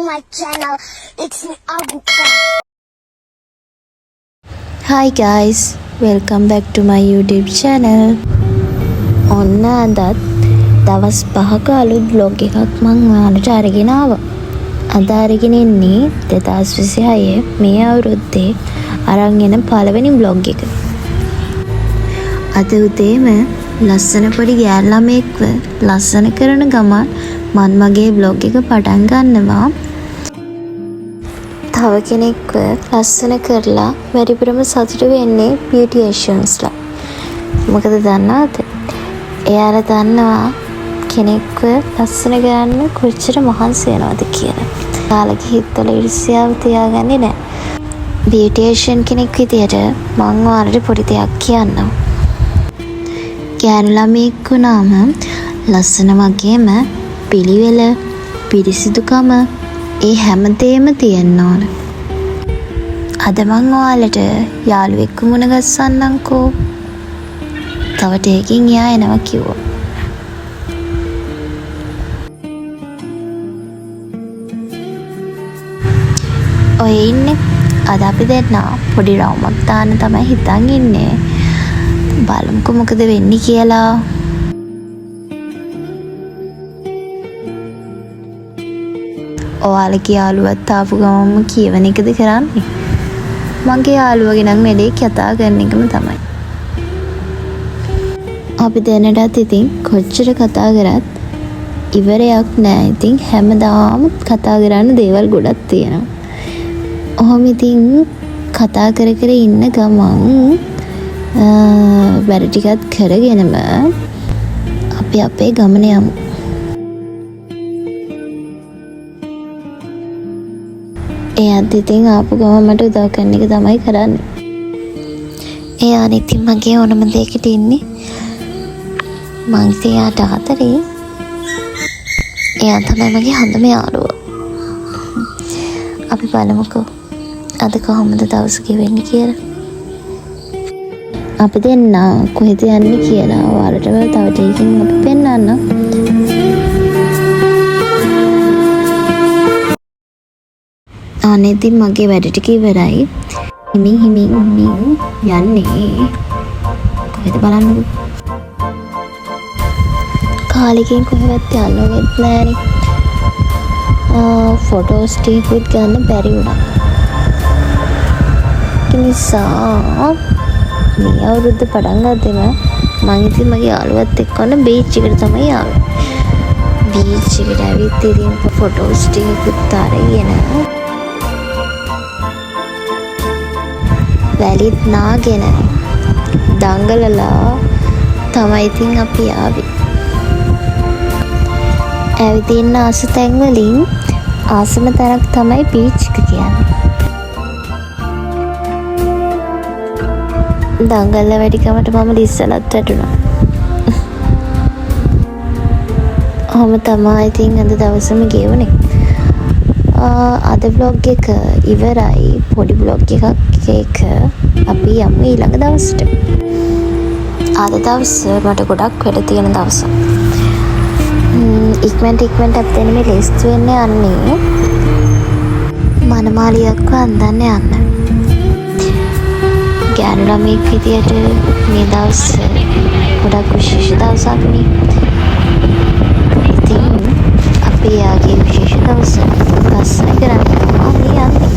my channel. It's me, Aguka. Hi guys, welcome back to my YouTube channel. ඔන්න අදත් දවස් 5ක අලුත් vlog එකක් මම ඔයාලට අරගෙන ආවා. අද අරගෙන ඉන්නේ 2026 මේ අවුරුද්දේ අරන් එන පළවෙනි vlog එක. අද උදේම ලස්සන පොඩි ගෑල් ළමෙක්ව ලස්සන කරන ගමන් මම මගේ vlog එක පටන් ගන්නවා. තව කෙනෙක්ව ලස්සන කරලා වැඩිපුරම සතුටු වෙන්නේ beauticiansලා. මොකද දන්නවද? එයාලා දන්නවා කෙනෙක්ව ලස්සන කරන්න කොච්චර මහන්සි වෙනවද කියලා. කාලෙක හිතවල ඉරිසියාව තියාගන්නේ නැහැ. beautician කෙනෙක් විදියට මම ඔයාලට පොඩි දෙයක් කියන්නම්. ගෑනු ළමෙක් වුණාම ලස්සන වගේම පිළිවෙල, පිරිසිදුකම ඒ හැමදේම තියෙන්න ඕන. අද මම ඔයාලට යාළුවෙක්ව මුණ ගැස්සන්නම්කෝ. තව ටිකකින් එයා එනවා කිව්වා. ඔය ඉන්නේ. අද අපි දෙන්න පොඩි රවුමක් දාන්න තමයි හිතන් ඉන්නේ. බලමුකෝ මොකද වෙන්නේ කියලා. ඔයාලගේ යාළුවත් ආපු ගමන්ම කියවන එකද කරන්නේ? මගේ යාළුවගේ නම් වැඩේ කතා කරන එකම තමයි. අපි දැනටත් ඉතින් කොච්චර කතා කරත් ඉවරයක් නෑ. ඉතින් හැමදාම කතා කරන්න දේවල් ගොඩක් තියෙනවා. ඔහොම ඉතින් කතා කර කර ඉන්න ගමන් වැඩ ටිකත් කරගෙනම අපි අපේ ගමන යමු. එයාත් ඉතින් ආපු ගමන් මට උදව් කරන එක තමයි කරන්නේ. එයා ඉතින් මගේ ඕනම දෙයකට ඉන්නේ. මං ඉතින් එයාට ආතරේ. එයා තමයි මගේ හොඳම යාළුවා. අපි බලමුකෝ අද කොහොමද දවස ගෙවෙන්නේ කියලා. අපි දෙන්න කොහෙද යන්නේ කියලා ඔයාලට තව ටිකකින් අපි පෙන්නන්නම්. අනේ ඉතින් මගේ වැඩ ටික ඉවරයි. හිමින් යන්නේ. කොහෙද බලන්නකෝ. කාලෙකින් කොහෙවත් යන්න වෙත් නෑනේ. ෆොටෝස් ටිකුත් ගන්න බැරි වුණා. ඒ නිසා මේ අවුරුද්ද පටන් ගත්තම මම ඉතින් මගේ යාළුවත් එක්ක ඔන්න බීච් එකට තමයි ආවේ. බීච් එකට ඇවිත් ඉතින් ෆොටෝස් ටිකුත් අරගෙන වැලිත් නාගෙන දඟලලා තමයි ඉතින් අපි ආවේ. ඇවිදින්න ආස තැන් වලින් ආසම තැනක් තමයි බීච් එක කියන්නේ. දඟල්ල වැඩිකමට මම ලිස්සලත් වැටුණා. ඔහොම තමයි ඉතින් අද දවසම ගෙවුනේ. අද vlog එක ඉවරයි. පොඩි vlog එකක් අපි යමු ඊළඟ දවසට. අද දවස මට ගොඩක් වැඩ තියෙන දවසක්. ඉක්මනට අපි මේ ලේස්තු වෙන්න යන්නේ මනමාලියක්ව අන්දන්න යන්න. ගෑනු ළමෙක් විදියට මේ දවස් ගොඩක් විශේෂ දවසක් නේ. ඉතින් අපි යාගේ විශේෂ දවස ලස්සන කරන්න තමයි යන්නේ.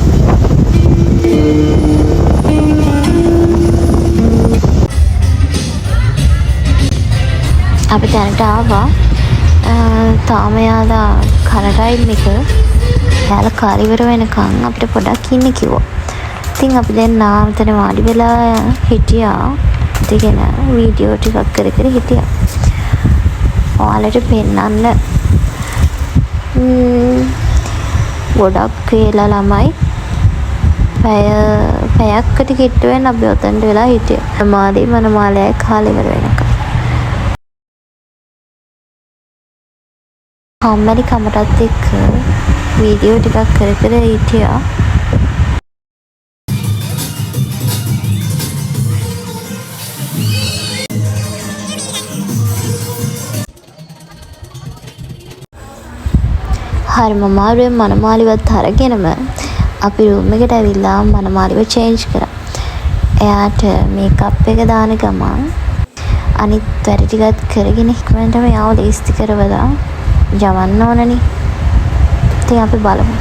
අපි දැනට ආවා. තාම යාලා කරටයිල් එක යාලා කාරිවර වෙනකන් අපිට පොඩක් ඉන්න කිව්වා. ඉතින් අපි දැන් නාමතන වාඩි වෙලා හිටියා. ඉතින් වීඩියෝ ටිකක් කර කර හිටියා. ඔයාලට පෙන්නන්න ගොඩක් වේලා ළමයි පැයකට කිට්ටු වෙන අපි ඔතනට වෙලා හිටියා. මාදී මනමාලයයි කාලේ ඉවර වෙනකන්. කම්මැලි කමටත් එක්ක වීඩියෝ ටිකක් කර කර හිටියා. හරිම අමාරුවෙන් මනමාලිවත් අරගෙනම අපි රූම් එකට ඇවිල්ලා මනමාලිව චේන්ජ් කරා. එයාට මේකප් එක දාන ගමන් අනිත් වැඩ ටිකත් කරගෙන ඉක්මනටම යාව ලේස්ති කරවලා යවන්න ඕනනේ. ඉතින් අපි බලමු.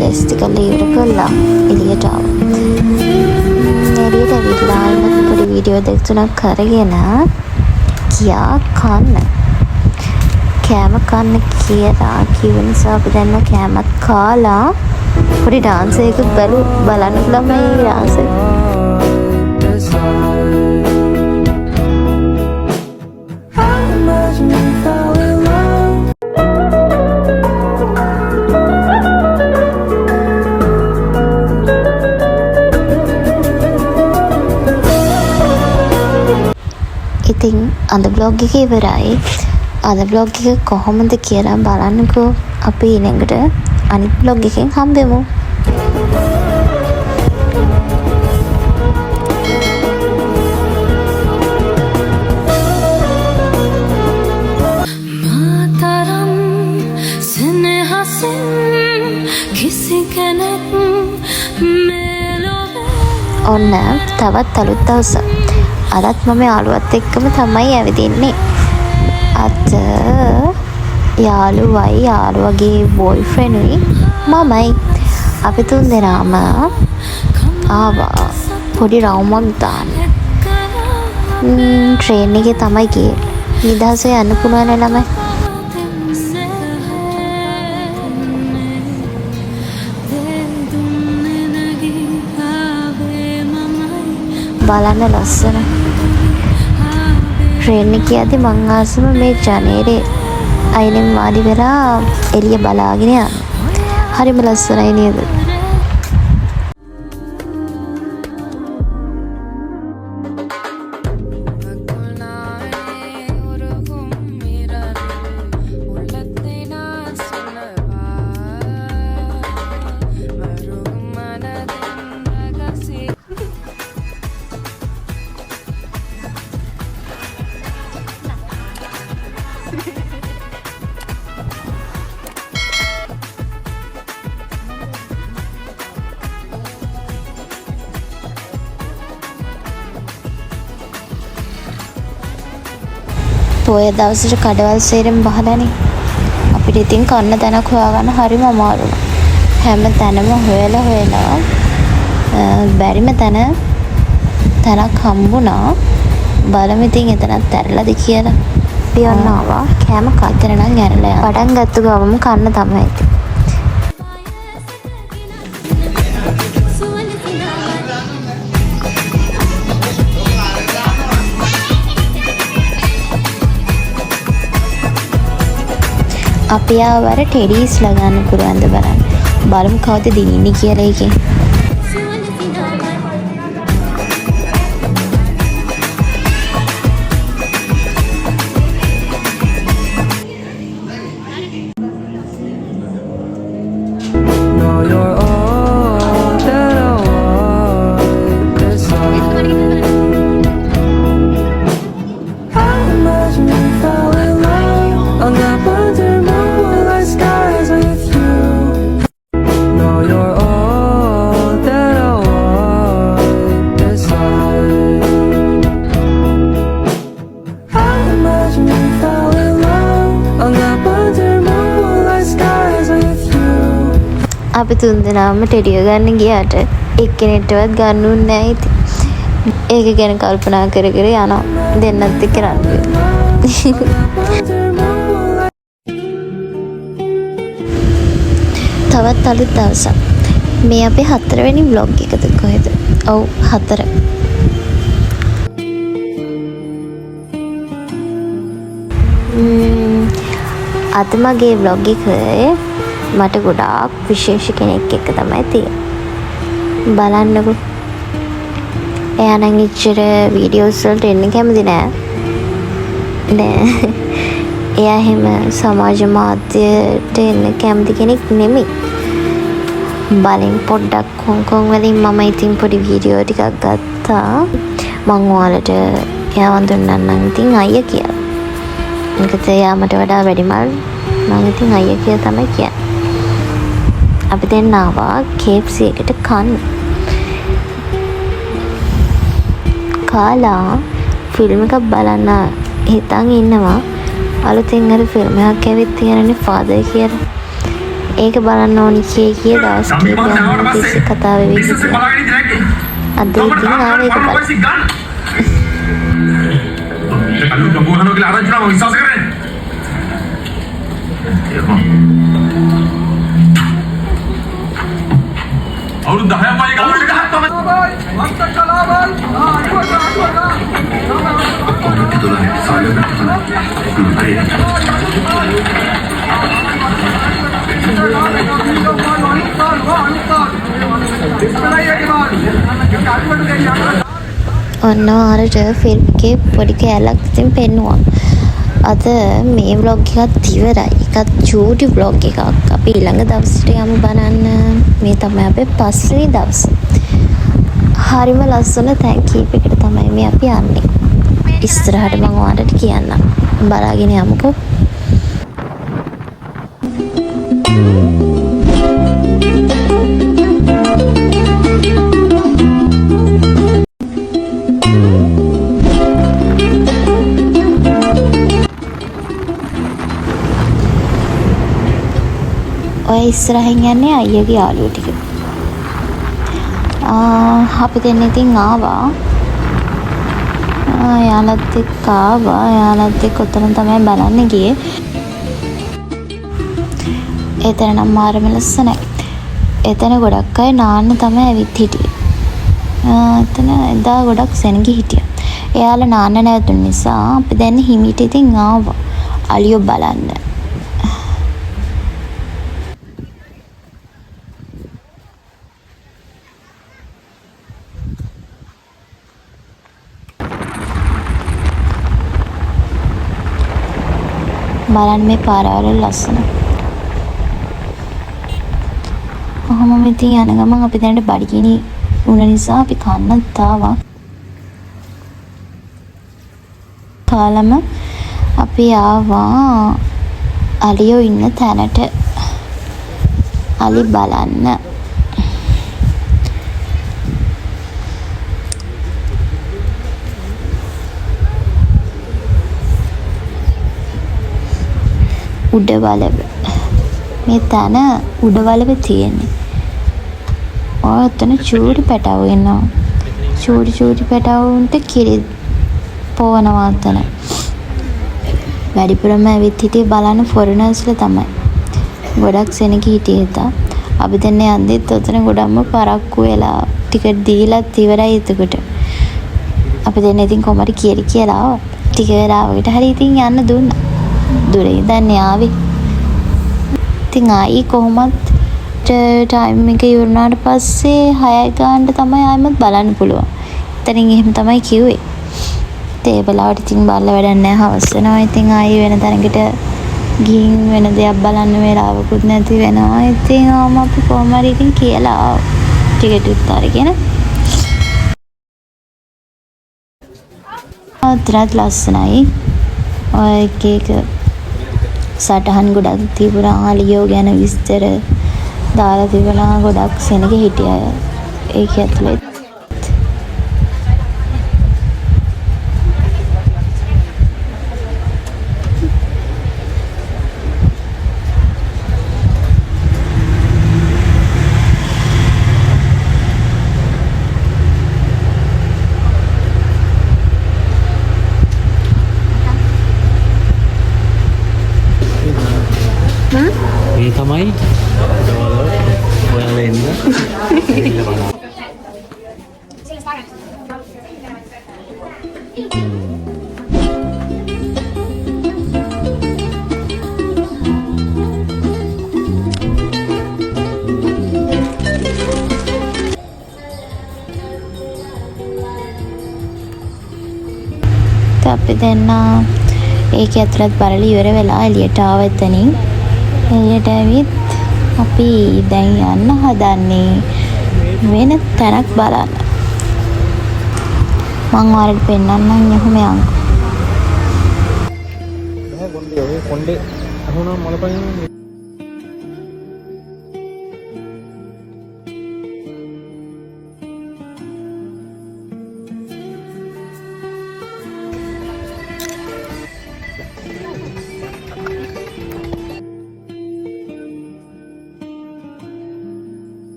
ලේස්ති කරලා ඉවර කළා එළියට ආවා. එළියට ඇවිල්ලා ඉන්න පොඩි වීඩියෝ දෙක තුනක් කරගෙන ගියා කෑම කන්න කියලා කිව්ව නිසා අපි දැන් කෑමත් කාලා පොඩි ඩාන්ස් එකක් බලන්න ළමයි ඩාන්ස් එක. ඉතින් අද බ්ලොග් එක ඉවරයි. අද බ්ලොග් එක කොහොමද කියලා බලන්නකෝ. අපි ඊළඟට අනිත් බ්ලොග් එකෙන් හම්බෙමු. ඔන්න තවත් අලුත් දවසක්. අදත් මම යාළුවත් එක්කම තමයි ඇවිදින්නේ. අද යාළුවයි යාළුවගේ බොයිෆ්‍රෙන්ඩුයි මමයි අපි තුන් දෙනාම ආවා පොඩි රවුමක් දාන්න. ට්‍රේන් එකේ තමයි ගියේ. නිදහසේ යන්න පුළුවන් ළමයි. බලන්න ලස්සන. ට්‍රේන් එකේ යද්දි මං ආසම මේ ජනේලේ අයිනෙන් වාඩි වෙලා එළිය බලාගෙන යන්න. හරිම ලස්සනයි නේද? පොය දවසට කඩවල් සේරම බහලානේ. අපිට ඉතින් කන්න තැනක් හොයාගන්න හරිම අමාරුයි. හැම තැනම හොයලා බැරිම තැනක් හම්බුණා. බලමු ඉතින් එතනත් ඇරලාද කියලා. පියන්න ආවා කෑම කතර නම් ඇරලා යනවා. පටන් ගත්ත ගමම කන්න තමයි ඉතින්. අපි ආවර ටෙඩීස්ලා ගන්න පුළුවන්ද බලන්න. බලමු කවුද දිනින්නේ කියලා එකෙන්. අපි තුන්දෙනාම ටෙඩිය ගන්න ගියාට එක්කෙනෙක්ටවත් ගන්නුන්නේ නැහැ ඉතින්. ඒක ගැන කල්පනා කර යනවා දෙන්නත් එක්ක රණ්ඩු. තවත් අලුත් දවසක්. මේ අපේ 4 වෙනි vlog එකද කොහෙද? ඔව් 4. අද මගේ vlog එකේ මට ගොඩාක් විශේෂ කෙනෙක් එක්ක තමයි තියෙන්නේ. බලන්නකෝ. එයා නම් ඉච්චර වීඩියෝස් වලට එන්න කැමති නෑ. එයා හැම සමාජ මාධ්‍යයට එන්න කැමති කෙනෙක් නෙමෙයි. බලෙන් පොඩ්ඩක් හොංකොං වලින් මම ඉතින් පොඩි වීඩියෝ ටිකක් ගත්තා. මං ඔයාලට එයාව දුන්නම් ඉතින් අයියා කියලා. මොකද එයා මට වඩා වැඩිමල් මං ඉතින් අයියා කියලා තමයි කියන්නේ. අපි දැන් ආවා KFC එකට කන්න. කාලා ෆිල්ම් එකක් බලන්න හිතන් ඉන්නවා. අලුතෙන් අර ෆිල්ම් එකක් ඇවිත් තියෙනනේ ෆාදර් කියලා. ඒක බලන්න ඕනි කිය දවස් කීපයක් තිස්සේ කතා වෙවි හිටියා. අද ඉතින් ආවේ ඒක බලන්න. අලු ගම්බුහනෝ කියලා ආරංචි කරනවා විශ්වාස කරන්නේ. අවුරුදු 10ක් පයි ගාවට 10ක් තමයි. මස්ත කලාවල්. ඔන්න ආරට ෆිල්ම් එකේ පොඩි කෑල්ලක් ඉතින් පෙන්නුවා. අද මේ vlog එකත් ඉවරයි. ඒකත් චූටි vlog එකක්. අපි ඊළඟ දවසට යමු බලන්න. මේ තමයි අපේ 5 වෙනි දවස. හරිම ලස්සන තැන් කීපයකට තමයි මේ අපි යන්නේ. ඉස්සරහට මම ඔයාලට කියන්නම්. බලාගෙන යමුකෝ. ඔය ඉස්සරහින් යන්නේ අයියාගේ යාළුවෝ ටික. අපි දෙන්න ඉතින් ආවා. යාළුවත් එක්ක ආවා. යාළුවත් එක්ක උතන තමයි බලන්න ගියේ. එතන නම් මාරම ලස්සනයි. එතන ගොඩක් අය නාන්න තමයි ඇවිත් හිටියේ. එතන එදා ගොඩක් සෙනගි හිටියා. එයාලා නාන්න නැවතුන නිසා අපි දැන් හිමීට ඉතින් ආවා. අලියෝ බලන්න. බලන්න මේ පාරවල් ලස්සන. කොහොම ඉතින් යන ගමන් අපි දැනට බඩගිනි වුණ නිසා අපි කන්නත් ආවා. කාලම අපි ආවා අලියෝ ඉන්න තැනට. අලි බලන්න. උඩ බලව මේ තන උඩවලව තියෙන්නේ. ඔය අතන චූටි පැටවු එනවා. චූටි පැටවුන්ට කිරි පොවනවා අතන. වැඩිපුරම ඇවිත් හිටියේ බලන්න ෆොරිනර්ස්ලා තමයි. ගොඩක් සෙනග හිටියේ තා. අපි දැන් යන්දිත් ඔතන ගොඩක්ම පරක්කු වෙලා ටිකට් දීලත් ඉවරයි එතකොට. අපි දැන් ඉතින් කොහමද කියලා ටික වෙලාවකට හරි ඉතින් යන්න දුන්නා. දුරේ ඉඳන් ආවේ. ඉතින් ආයි කොහොමත් ටයිම් එක ඉවරනාට පස්සේ 6 ගානට තමයි ආයෙත් බලන්න පුළුවන්. එතනින් එහෙම තමයි කිව්වේ. ඒ වෙලාවට ඉතින් බලලා වැඩක් නැහැ. හවස වෙනවා. ඉතින් ආයෙ වෙන තැනකට ගිහින් වෙන දෙයක් බලන්න වෙලාවකුත් නැති වෙනවා. ඉතින් අපි කොහොම හරි ඉතින් කියලා ටිකට් උත් අරගෙන අතරත් ලස්සනයි. ඔය එක සටහන් ගොඩක් තිබුණා. ලියෝ ගැන විස්තර දාලා තිබුණා. ගොඩක් සෙනග හිටියා ඒක ඇතුලේ. මේ තමයි ඔයාලා එන්න අපි දෙන්න ඒක ඇතුළත් බලලා ඉවර වෙලා එළියට ආව එතනින්. එළියට ඇවිත් අපි දැන් යන්න හදන්නේ වෙන තැනක් බලන්න. මං ඔයාලට පෙන්නන්නම් එහෙම යන්න. කොණ්ඩේ අහුණා මොළපයින්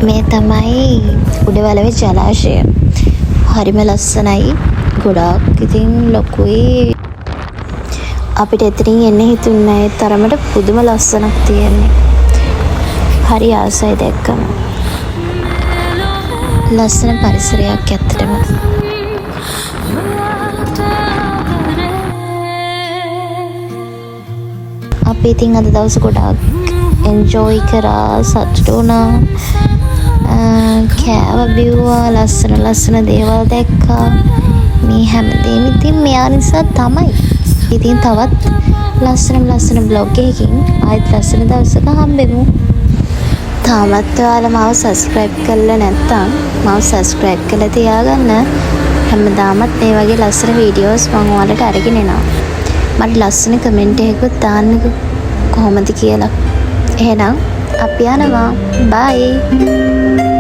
මේ තමයි උඩවලවේ ජලාශය. හරිම ලස්සනයි. ගොඩාක් ඉතින් ලොකුයි. අපිට එතනින් එන්න හිතුන්නේ නැහැ. තරමට පුදුම ලස්සනක් තියෙන්නේ. හරි ආසයි දැක්කම. ලස්සන පරිසරයක් ඇත්තටම. අපි ඉතින් අද දවස් ගොඩාක් එන්ජොයි කරා, සතුටු වුණා. කෑව බිව්වා, ලස්සන දේවල් දැක්කා. මේ හැමදේම ඉතින් මෙයා නිසා තමයි. ඉතින් තවත් ලස්සන බ්ලොග් එකකින් ආයෙත් ලස්සන දවසක හම්බෙමු. තාමත් ඔයාලා මාව සබ්ස්ක්‍රයිබ් කරලා නැත්නම් මාව සබ්ස්ක්‍රයිබ් කරලා තියාගන්න. හැමදාමත් මේ වගේ ලස්සන වීඩියෝස් මම ඔයාලට අරගෙන එනවා. මට ලස්සන කමෙන්ට් එකකුත් දාන්නකෝ කොහොමද කියලා. එහෙනම් අපි යනවා. බයි.